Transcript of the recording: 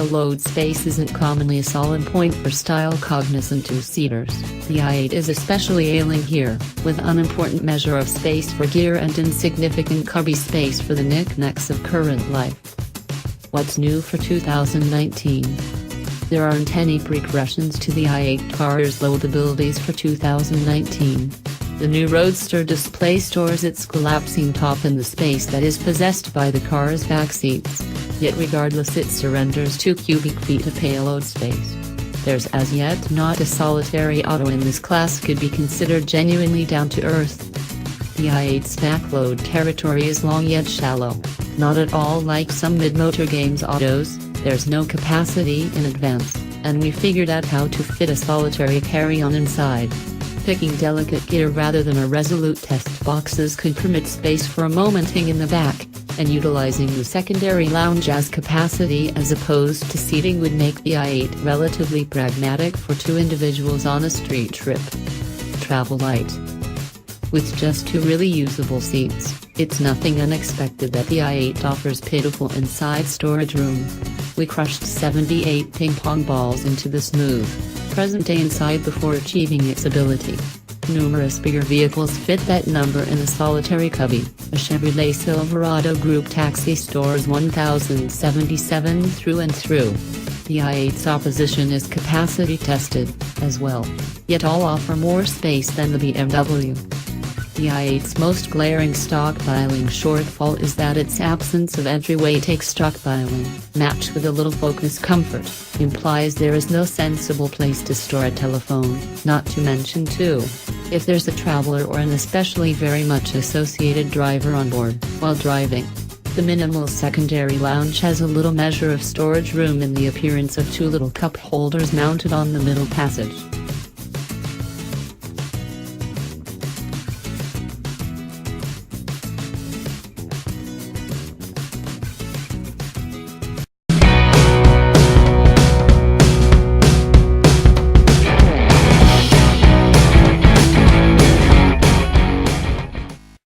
payload space isn't commonly a solid point for style-cognizant two-seaters, the i8 is especially ailing here, with unimportant measure of space for gear and insignificant cubby space for the knickknacks of current life. What's new for 2019? There aren't any progressions to the i8 car's loadabilities for 2019. The new Roadster display stores its collapsing top in the space that is possessed by the car's back seats, yet regardless it surrenders 2 cubic feet of payload space. There's as yet not a solitary auto in this class could be considered genuinely down-to-earth. The i8's backload territory is long yet shallow, not at all like some mid-motor games autos. There's no capacity in advance, and we figured out how to fit a solitary carry-on inside. Picking delicate gear rather than a resolute test boxes could permit space for a momenting in the back, and utilizing the secondary lounge as capacity as opposed to seating would make the i8 relatively pragmatic for 2 individuals on a street trip. Travel light. With just 2 really usable seats, it's nothing unexpected that the i8 offers pitiful inside storage room. We crushed 78 ping pong balls into the smooth, present-day inside before achieving its ability. Numerous bigger vehicles fit that number in a solitary cubby. A Chevrolet Silverado Group Taxi stores 1,077 through and through. The i8's opposition is capacity tested, as well, yet all offer more space than the BMW. The i8's most glaring stockpiling shortfall is that its absence of entryway takes stockpiling, matched with a little focus comfort, implies there is no sensible place to store a telephone, not to mention too, if there's a traveler or an especially very much associated driver on board, while driving. The minimal secondary lounge has a little measure of storage room in the appearance of 2 little cup holders mounted on the middle passage.